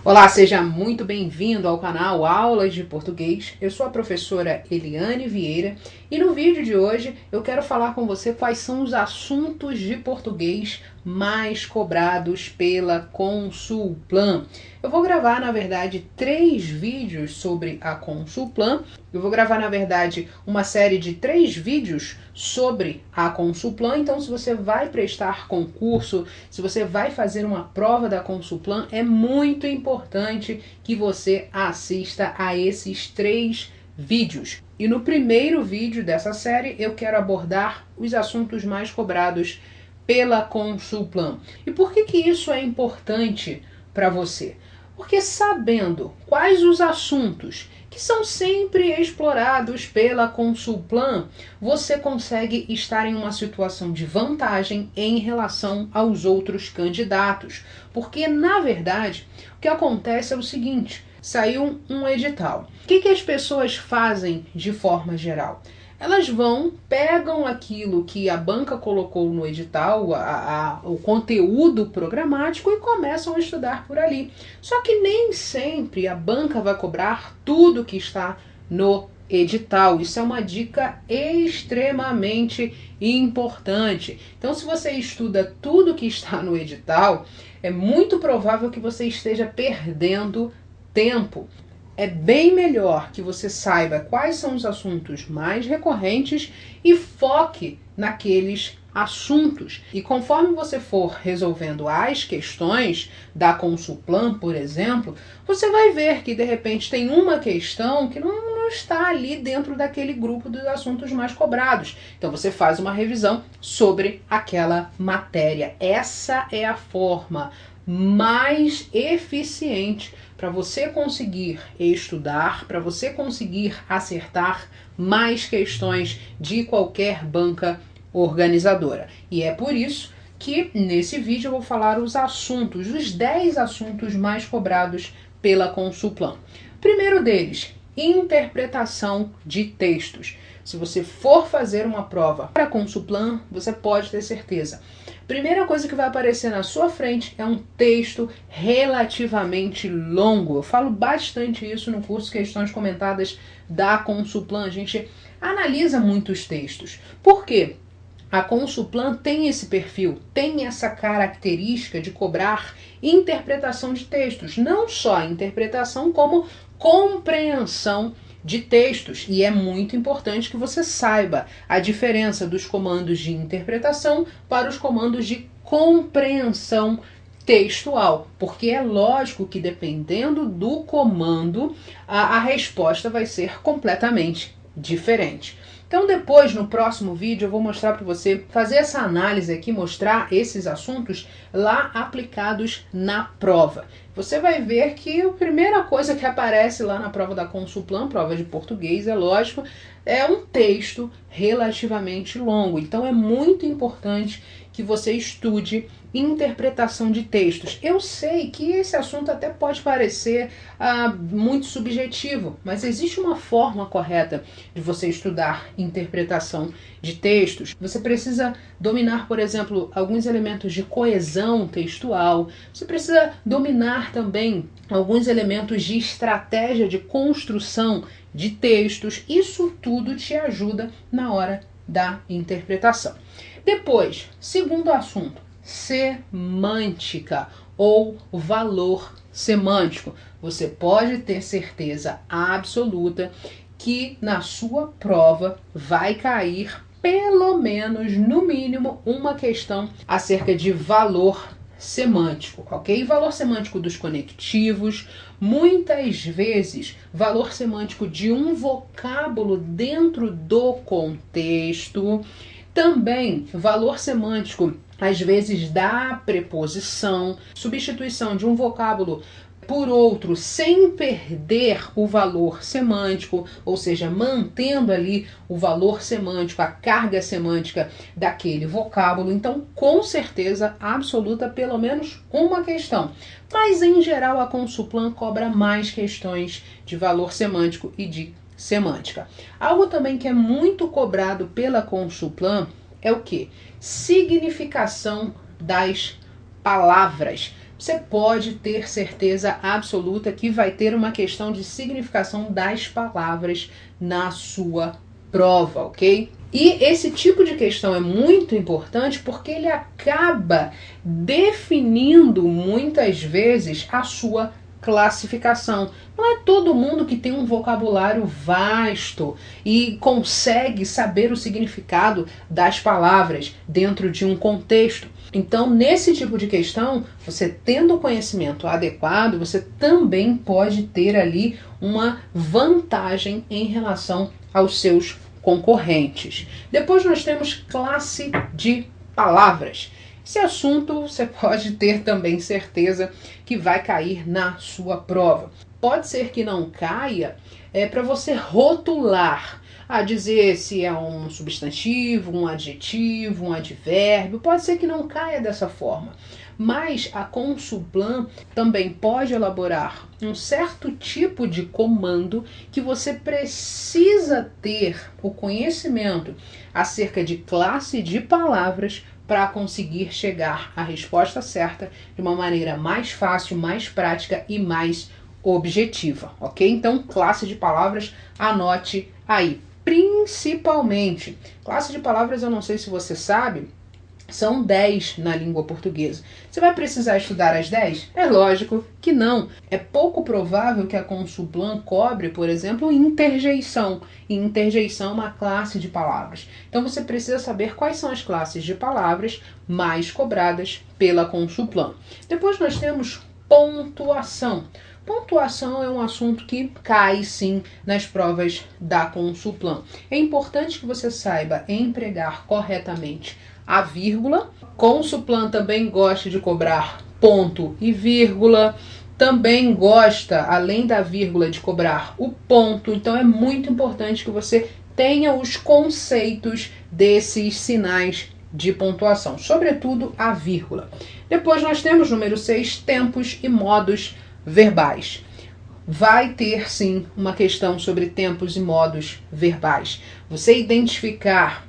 Olá, seja muito bem-vindo ao canal Aulas de Português. Eu sou a professora Eliane Vieira e no vídeo de hoje eu quero falar com você quais são os assuntos de português mais cobrados pela Consulplan. Eu vou gravar, na verdade, 3 vídeos sobre a Consulplan. Eu vou gravar, na verdade, uma série de 3 vídeos sobre a Consulplan. Então, se você vai prestar concurso, se você vai fazer uma prova da Consulplan, é muito importante que você assista a esses 3 vídeos. E no primeiro vídeo dessa série, eu quero abordar os assuntos mais cobrados pela Consulplan. E por que isso é importante para você? Porque sabendo quais os assuntos que são sempre explorados pela Consulplan, você consegue estar em uma situação de vantagem em relação aos outros candidatos. Porque, na verdade, o que acontece é o seguinte: saiu um edital. O que as pessoas fazem de forma geral? Elas pegam aquilo que a banca colocou no edital, o conteúdo programático, e começam a estudar por ali. Só que nem sempre a banca vai cobrar tudo que está no edital. Isso é uma dica extremamente importante. Então, se você estuda tudo que está no edital, é muito provável que você esteja perdendo tempo. É bem melhor que você saiba quais são os assuntos mais recorrentes e foque naqueles assuntos. E conforme você for resolvendo as questões da Consulplan, por exemplo, você vai ver que de repente tem uma questão que não está ali dentro daquele grupo dos assuntos mais cobrados. Então você faz uma revisão sobre aquela matéria. Essa é a forma mais eficiente para você conseguir estudar, para você conseguir acertar mais questões de qualquer banca organizadora. E é por isso que nesse vídeo eu vou falar os 10 assuntos mais cobrados pela Consulplan. Primeiro deles, interpretação de textos. Se você for fazer uma prova para a Consulplan, você pode ter certeza. Primeira coisa que vai aparecer na sua frente é um texto relativamente longo. Eu falo bastante isso no curso Questões Comentadas da Consulplan. A gente analisa muitos textos. Por quê? A Consulplan tem esse perfil, tem essa característica de cobrar interpretação de textos. Não só interpretação, como compreensão de textos. E é muito importante que você saiba a diferença dos comandos de interpretação para os comandos de compreensão textual, porque é lógico que dependendo do comando, a resposta vai ser completamente diferente. Então depois, no próximo vídeo, eu vou mostrar para você, fazer essa análise aqui, mostrar esses assuntos lá aplicados na prova. Você vai ver que a primeira coisa que aparece lá na prova da Consulplan, prova de português, é lógico, é um texto relativamente longo. Então é muito importante que você estude interpretação de textos. Eu sei que esse assunto até pode parecer muito subjetivo, mas existe uma forma correta de você estudar interpretação de textos. Você precisa dominar, por exemplo, alguns elementos de coesão textual. Você precisa dominar também alguns elementos de estratégia de construção de textos. Isso tudo te ajuda na hora da interpretação. Depois, segundo assunto, semântica ou valor semântico. Você pode ter certeza absoluta que na sua prova vai cair pelo menos, no mínimo, uma questão acerca de valor semântico, ok? Valor semântico dos conectivos, muitas vezes valor semântico de um vocábulo dentro do contexto. Também valor semântico, às vezes, da preposição, substituição de um vocábulo por outro sem perder o valor semântico, ou seja, mantendo ali o valor semântico, a carga semântica daquele vocábulo. Então, com certeza absoluta, pelo menos uma questão. Mas, em geral, a Consulplan cobra mais questões de valor semântico e de semântica. Algo também que é muito cobrado pela Consulplan é o quê? Significação das palavras. você pode ter certeza absoluta que vai ter uma questão de significação das palavras na sua prova, ok? E esse tipo de questão é muito importante porque ele acaba definindo muitas vezes a sua classificação. Não é todo mundo que tem um vocabulário vasto e consegue saber o significado das palavras dentro de um contexto. Então, nesse tipo de questão, você tendo o conhecimento adequado, você também pode ter ali uma vantagem em relação aos seus concorrentes. Depois nós temos classe de palavras. Esse assunto você pode ter também certeza que vai cair na sua prova. Pode ser que não caia para você rotular, a dizer se é um substantivo, um adjetivo, um advérbio. Pode ser que não caia dessa forma. Mas a Consulplan também pode elaborar um certo tipo de comando que você precisa ter o conhecimento acerca de classe de palavras para conseguir chegar à resposta certa de uma maneira mais fácil, mais prática e mais objetiva, ok? Então, classe de palavras, anote aí. Principalmente, classe de palavras, eu não sei se você sabe, são 10 na língua portuguesa. Você vai precisar estudar as 10? É lógico que não. É pouco provável que a Consulplan cobre, por exemplo, interjeição. E interjeição é uma classe de palavras. Então você precisa saber quais são as classes de palavras mais cobradas pela Consulplan. Depois nós temos pontuação. Pontuação é um assunto que cai sim nas provas da Consulplan. É importante que você saiba empregar corretamente a vírgula. Consulplan também gosta de cobrar ponto e vírgula. Também gosta, além da vírgula, de cobrar o ponto. Então é muito importante que você tenha os conceitos desses sinais de pontuação, sobretudo a vírgula. Depois nós temos número 6, tempos e modos verbais. Vai ter sim uma questão sobre tempos e modos verbais. Você identificar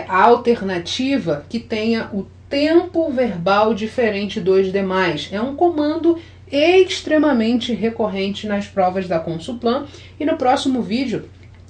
a alternativa que tenha o tempo verbal diferente dos demais. É um comando extremamente recorrente nas provas da Consulplan e no próximo vídeo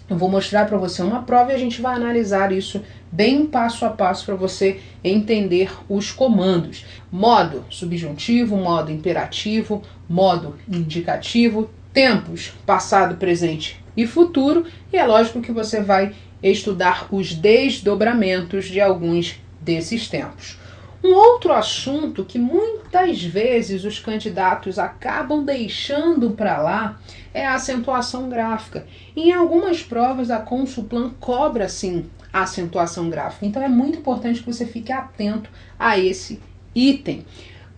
eu vou mostrar para você uma prova e a gente vai analisar isso bem passo a passo para você entender os comandos. Modo subjuntivo, modo imperativo, modo indicativo, tempos, passado, presente e futuro, e é lógico que você vai estudar os desdobramentos de alguns desses tempos. Um outro assunto que muitas vezes os candidatos acabam deixando para lá é a acentuação gráfica. Em algumas provas a Consulplan cobra sim a acentuação gráfica, então é muito importante que você fique atento a esse item.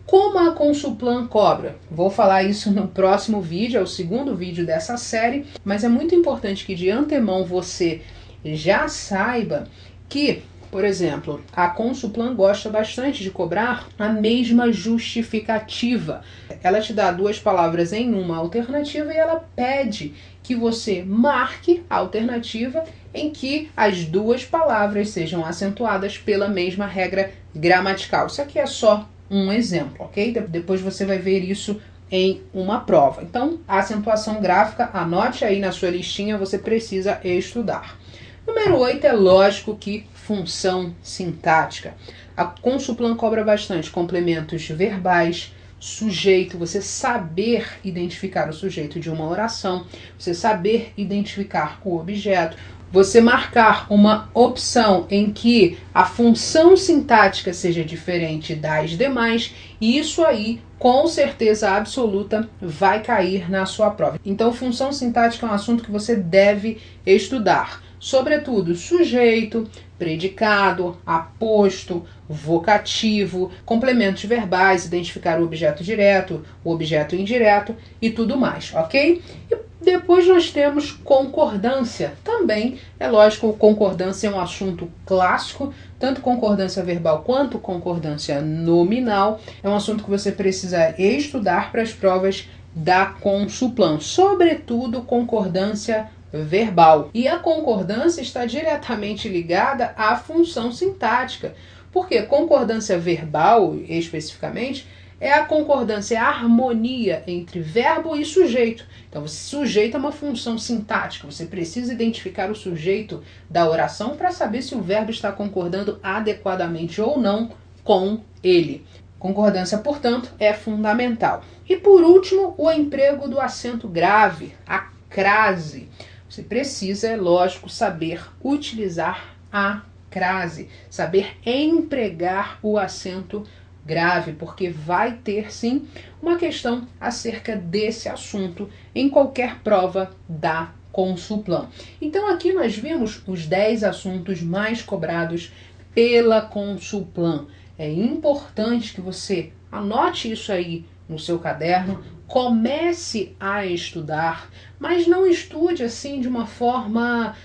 Como a Consulplan cobra? Vou falar isso no próximo vídeo, é o segundo vídeo dessa série, mas é muito importante que de antemão você já saiba que, por exemplo, a Consulplan gosta bastante de cobrar a mesma justificativa. Ela te dá duas palavras em uma alternativa e ela pede que você marque a alternativa em que as duas palavras sejam acentuadas pela mesma regra gramatical. Isso aqui é só um exemplo, ok? Depois você vai ver isso em uma prova. Então, a acentuação gráfica, anote aí na sua listinha, você precisa estudar. Número 8 é lógico que função sintática. A Consulplan cobra bastante complementos verbais, sujeito, você saber identificar o sujeito de uma oração, você saber identificar o objeto, você marcar uma opção em que a função sintática seja diferente das demais, e isso aí, com certeza absoluta, vai cair na sua prova. Então, função sintática é um assunto que você deve estudar. Sobretudo, sujeito, predicado, aposto, vocativo, complementos verbais, identificar o objeto direto, o objeto indireto e tudo mais, ok? E depois nós temos concordância. Também, é lógico, concordância é um assunto clássico, tanto concordância verbal quanto concordância nominal. É um assunto que você precisa estudar para as provas da Consulplan, sobretudo concordância verbal. E a concordância está diretamente ligada à função sintática, porque concordância verbal, especificamente, é a concordância, é a harmonia entre verbo e sujeito. Então, sujeito é uma função sintática, você precisa identificar o sujeito da oração para saber se o verbo está concordando adequadamente ou não com ele. Concordância, portanto, é fundamental. E por último, o emprego do acento grave, a crase. Você precisa, é lógico, saber utilizar a crase, saber empregar o acento grave, porque vai ter sim uma questão acerca desse assunto em qualquer prova da Consulplan. Então aqui nós vimos os 10 assuntos mais cobrados pela Consulplan. É importante que você anote isso aí no seu caderno, comece a estudar, mas não estude assim de uma forma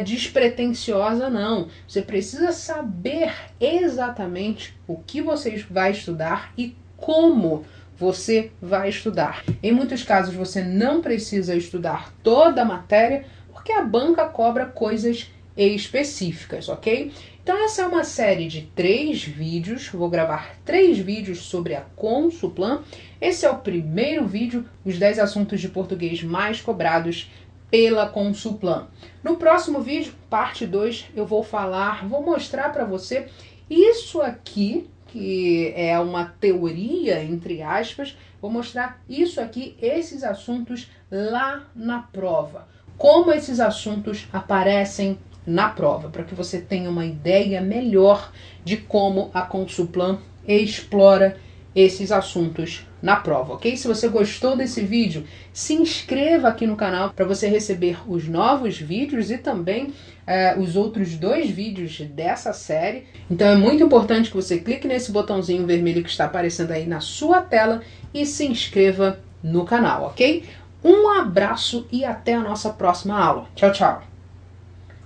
despretensiosa, não. Você precisa saber exatamente o que você vai estudar e como você vai estudar. Em muitos casos você não precisa estudar toda a matéria, porque a banca cobra coisas específicas, ok? Então essa é uma série de 3 vídeos, vou gravar 3 vídeos sobre a Consulplan. Esse é o primeiro vídeo, os 10 assuntos de português mais cobrados pela Consulplan. No próximo vídeo, parte 2, eu vou mostrar para você isso aqui, que é uma teoria, entre aspas, vou mostrar isso aqui, esses assuntos lá na prova. Como esses assuntos aparecem na prova, para que você tenha uma ideia melhor de como a Consulplan explora esses assuntos na prova, ok? Se você gostou desse vídeo, se inscreva aqui no canal para você receber os novos vídeos e também os outros 2 vídeos dessa série. Então é muito importante que você clique nesse botãozinho vermelho que está aparecendo aí na sua tela e se inscreva no canal, ok? Um abraço e até a nossa próxima aula. Tchau, tchau!